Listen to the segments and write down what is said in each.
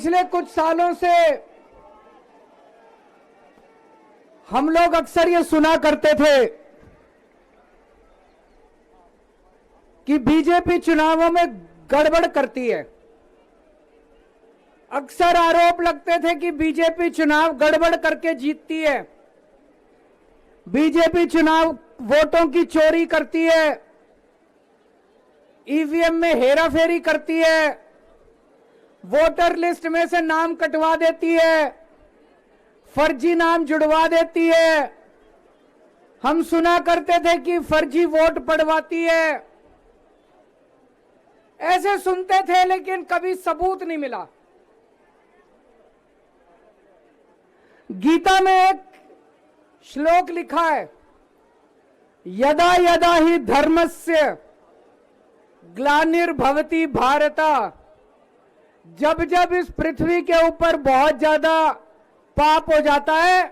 पिछले कुछ सालों से हम लोग अक्सर ये सुना करते थे कि बीजेपी चुनावों में गड़बड़ करती है। अक्सर आरोप लगते थे कि बीजेपी चुनाव गड़बड़ करके जीतती है, बीजेपी चुनाव वोटों की चोरी करती है, ईवीएम में हेराफेरी करती है, वोटर लिस्ट में से नाम कटवा देती है, फर्जी नाम जुड़वा देती है। हम सुना करते थे कि फर्जी वोट पड़वाती है। ऐसे सुनते थे, लेकिन कभी सबूत नहीं मिला। गीता में एक श्लोक लिखा है, यदा यदा ही धर्मस्य ग्लानिर्भवति भारत। जब जब इस पृथ्वी के ऊपर बहुत ज्यादा पाप हो जाता है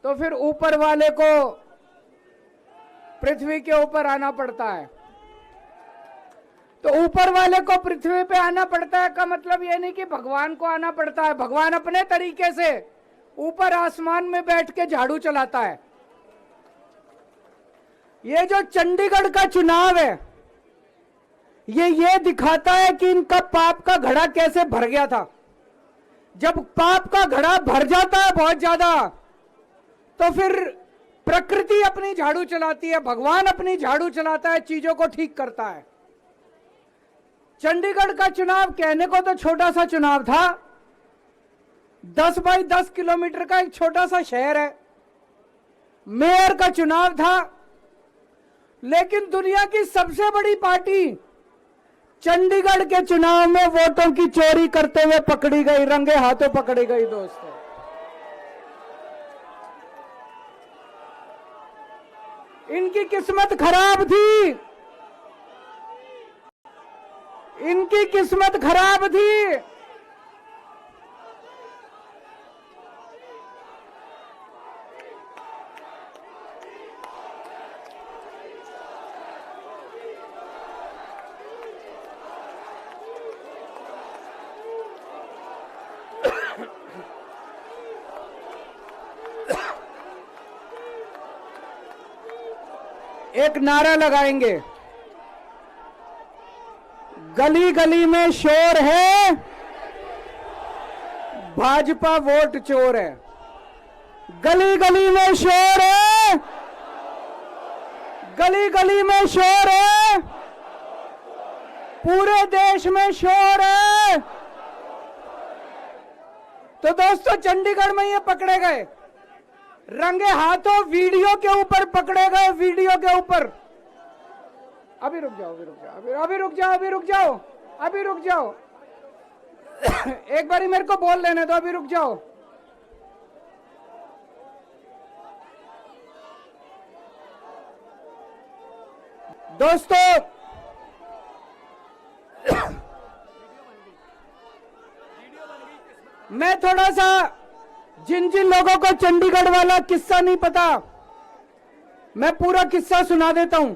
तो फिर ऊपर वाले को पृथ्वी के ऊपर आना पड़ता है। तो ऊपर वाले को पृथ्वी पे आना पड़ता है का मतलब यह नहीं कि भगवान को आना पड़ता है। भगवान अपने तरीके से ऊपर आसमान में बैठ के झाड़ू चलाता है। ये जो चंडीगढ़ का चुनाव है, ये दिखाता है कि इनका पाप का घड़ा कैसे भर गया था। जब पाप का घड़ा भर जाता है बहुत ज्यादा, तो फिर प्रकृति अपनी झाड़ू चलाती है, भगवान अपनी झाड़ू चलाता है, चीजों को ठीक करता है। चंडीगढ़ का चुनाव कहने को तो छोटा सा चुनाव था, 10 बाई 10 किलोमीटर का एक छोटा सा शहर है, मेयर का चुनाव था, लेकिन दुनिया की सबसे बड़ी पार्टी चंडीगढ़ के चुनाव में वोटों की चोरी करते हुए पकड़ी गई, रंगे हाथों पकड़ी गई। दोस्तों, इनकी किस्मत खराब थी, इनकी किस्मत खराब थी। एक नारा लगाएंगे, गली गली में शोर है, भाजपा वोट चोर है। गली गली में शोर है, गली गली में शोर है, पूरे देश में शोर है। तो दोस्तों, चंडीगढ़ में ये पकड़े गए, रंगे हाथों वीडियो के ऊपर पकड़े गए, वीडियो के ऊपर। अभी रुक जाओ, अभी रुक जाओ, अभी रुक जाओ, अभी रुक जाओ, अभी रुक जाओ। एक बारी मेरे को बोल लेने दो, अभी रुक जाओ। दोस्तों, मैं थोड़ा सा जिन जिन लोगों को चंडीगढ़ वाला किस्सा नहीं पता, मैं पूरा किस्सा सुना देता हूं।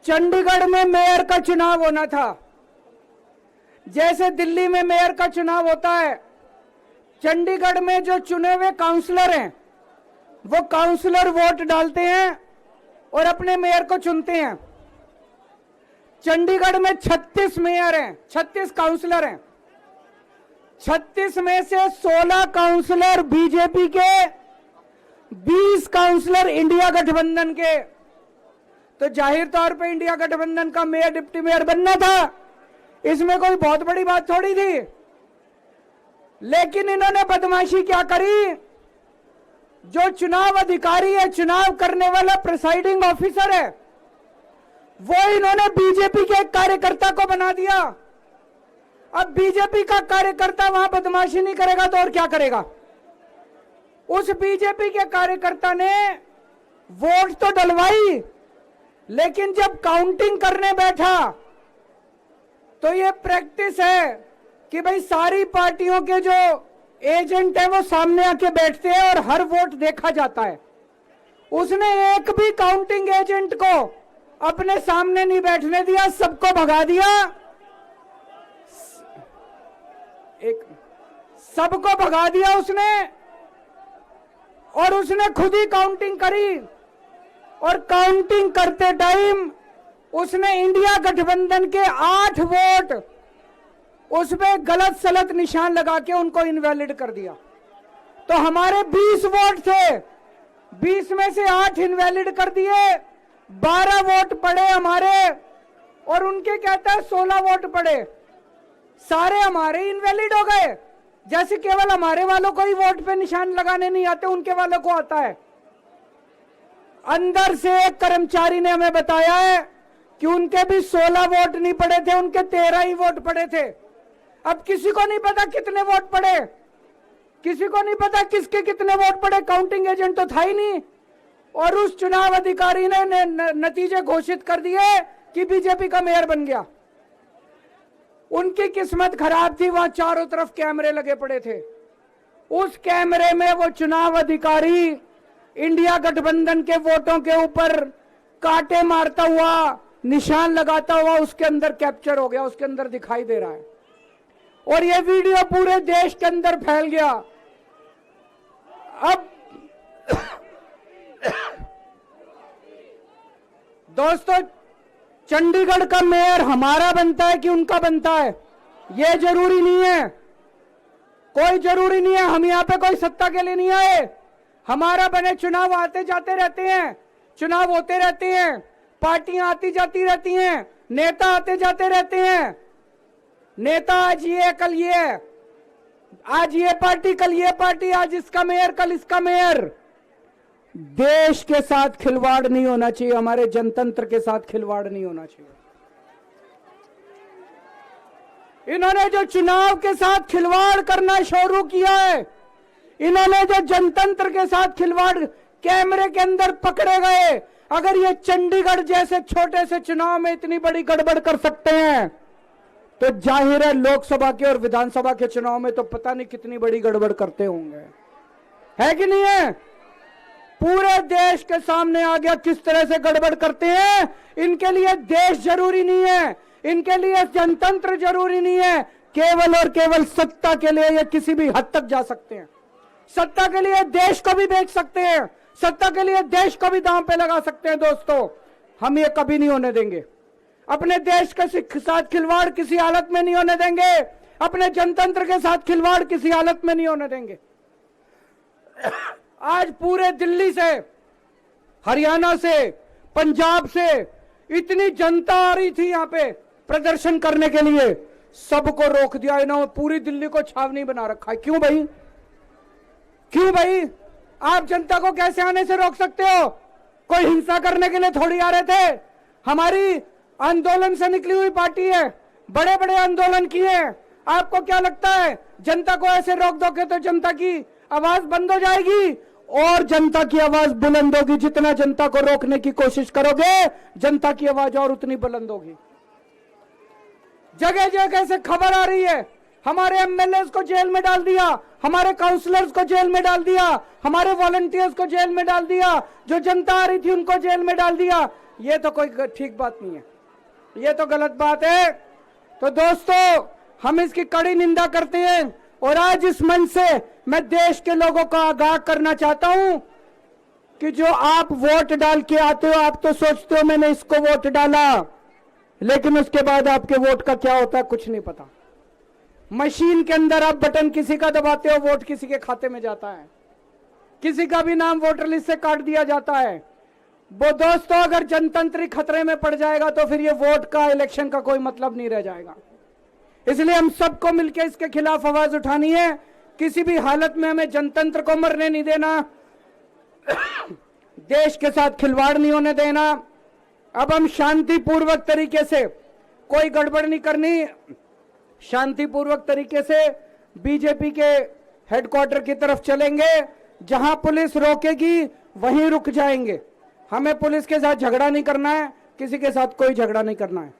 चंडीगढ़ में मेयर का चुनाव होना था, जैसे दिल्ली में मेयर का चुनाव होता है। चंडीगढ़ में जो चुने हुए काउंसलर हैं, वो काउंसलर वोट डालते हैं और अपने मेयर को चुनते हैं। चंडीगढ़ में 36 मेयर हैं, 36 काउंसलर हैं। 36 में से 16 काउंसलर बीजेपी के, 20 काउंसलर इंडिया गठबंधन के। तो जाहिर तौर पे इंडिया गठबंधन का मेयर डिप्टी मेयर बनना था, इसमें कोई बहुत बड़ी बात थोड़ी थी। लेकिन इन्होंने बदमाशी क्या करी, जो चुनाव अधिकारी है, चुनाव करने वाला प्रिसाइडिंग ऑफिसर है, वो इन्होंने बीजेपी के एक कार्यकर्ता को बना दिया। अब बीजेपी का कार्यकर्ता वहां बदमाशी नहीं करेगा तो और क्या करेगा। उस बीजेपी के कार्यकर्ता ने वोट तो डलवाई, लेकिन जब काउंटिंग करने बैठा तो ये प्रैक्टिस है कि भाई सारी पार्टियों के जो एजेंट है वो सामने आके बैठते हैं और हर वोट देखा जाता है। उसने एक भी काउंटिंग एजेंट को अपने सामने नहीं बैठने दिया, सबको भगा दिया। एक सबको भगा दिया उसने, और उसने खुद ही काउंटिंग करी, और काउंटिंग करते टाइम उसने इंडिया गठबंधन के 8 वोट उसमें गलत सलत निशान लगा के उनको इनवैलिड कर दिया। तो हमारे 20 वोट थे, 20 में से 8 इनवैलिड कर दिए, 12 वोट पड़े हमारे, और उनके कहता है 16 वोट पड़े, सारे हमारे इनवैलिड हो गए। जैसे केवल हमारे वालों को ही वोट पे निशान लगाने नहीं आते, उनके वालों को आता है। अंदर से एक कर्मचारी ने हमें बताया है कि उनके भी 16 वोट नहीं पड़े थे, उनके 13 ही वोट पड़े थे। अब किसी को नहीं पता कितने वोट पड़े, किसी को नहीं पता किसके कितने वोट पड़े, काउंटिंग एजेंट तो था ही नहीं। और उस चुनाव अधिकारी ने नतीजे घोषित कर दिए कि बीजेपी का मेयर बन गया। उनकी किस्मत खराब थी, वहां चारों तरफ कैमरे लगे पड़े थे। उस कैमरे में वो चुनाव अधिकारी इंडिया गठबंधन के वोटों के ऊपर कांटे मारता हुआ, निशान लगाता हुआ उसके अंदर कैप्चर हो गया, उसके अंदर दिखाई दे रहा है। और ये वीडियो पूरे देश के अंदर फैल गया। अब दोस्तों, चंडीगढ़ का मेयर हमारा बनता है कि उनका बनता है, ये जरूरी नहीं है, कोई जरूरी नहीं है। हम यहाँ पे कोई सत्ता के लिए नहीं आए, हमारा बने। चुनाव आते जाते रहते हैं, चुनाव होते रहते हैं, पार्टियां आती जाती रहती हैं, नेता आते जाते रहते हैं। नेता आज ये कल ये, आज ये पार्टी कल ये पार्टी, आज इसका मेयर कल इसका मेयर। देश के साथ खिलवाड़ नहीं होना चाहिए, हमारे जनतंत्र के साथ खिलवाड़ नहीं होना चाहिए। इन्होंने जो चुनाव के साथ खिलवाड़ करना शुरू किया है, इन्होंने जो जनतंत्र के साथ खिलवाड़, कैमरे के अंदर पकड़े गए। अगर ये चंडीगढ़ जैसे छोटे से चुनाव में इतनी बड़ी गड़बड़ कर सकते हैं, तो जाहिर है लोकसभा के और विधानसभा के चुनाव में तो पता नहीं कितनी बड़ी गड़बड़ करते होंगे, है कि नहीं है? पूरे देश के सामने आ गया किस तरह से गड़बड़ करते हैं। इनके लिए देश जरूरी नहीं है, इनके लिए जनतंत्र जरूरी नहीं है, केवल और केवल सत्ता के लिए ये किसी भी हद तक जा सकते हैं। सत्ता के लिए देश को भी बेच सकते हैं, सत्ता के लिए देश को भी दांव पे लगा सकते हैं। दोस्तों, हम ये कभी नहीं होने देंगे। अपने देश के साथ खिलवाड़ किसी हालत में नहीं होने देंगे, अपने जनतंत्र के साथ खिलवाड़ किसी हालत में नहीं होने देंगे। आज पूरे दिल्ली से, हरियाणा से, पंजाब से इतनी जनता आ रही थी यहाँ पे प्रदर्शन करने के लिए, सबको रोक दिया इन्होंने। पूरी दिल्ली को छावनी बना रखा है। क्यों भाई, क्यों भाई? आप जनता को कैसे आने से रोक सकते हो? कोई हिंसा करने के लिए थोड़ी आ रहे थे। हमारी आंदोलन से निकली हुई पार्टी है, बड़े बड़े आंदोलन किए। आपको क्या लगता है जनता को ऐसे रोक दोगे तो जनता की आवाज बंद हो जाएगी? और जनता की आवाज बुलंद होगी। जितना जनता को रोकने की कोशिश करोगे, जनता की आवाज और उतनी बुलंद होगी। जगह जगह से खबर आ रही है, हमारे एमएलए को जेल में डाल दिया, हमारे काउंसलर्स को जेल में डाल दिया, हमारे वॉलंटियर्स को जेल में डाल दिया, जो जनता आ रही थी उनको जेल में डाल दिया। ये तो कोई ठीक बात नहीं है, ये तो गलत बात है। तो दोस्तों, हम इसकी कड़ी निंदा करते हैं। और आज इस मंच से मैं देश के लोगों को आगाह करना चाहता हूं कि जो आप वोट डाल के आते हो, आप तो सोचते हो मैंने इसको वोट डाला, लेकिन उसके बाद आपके वोट का क्या होता है कुछ नहीं पता। मशीन के अंदर आप बटन किसी का दबाते हो, वोट किसी के खाते में जाता है, किसी का भी नाम वोटर लिस्ट से काट दिया जाता है। वो दोस्तों, अगर जनतंत्र खतरे में पड़ जाएगा तो फिर ये वोट का, इलेक्शन का कोई मतलब नहीं रह जाएगा। इसलिए हम सबको मिलकर इसके खिलाफ आवाज उठानी है। किसी भी हालत में हमें जनतंत्र को मरने नहीं देना, देश के साथ खिलवाड़ नहीं होने देना। अब हम शांतिपूर्वक तरीके से, कोई गड़बड़ नहीं करनी, शांतिपूर्वक तरीके से बीजेपी के हेडक्वार्टर की तरफ चलेंगे। जहां पुलिस रोकेगी वहीं रुक जाएंगे। हमें पुलिस के साथ झगड़ा नहीं करना है, किसी के साथ कोई झगड़ा नहीं करना है।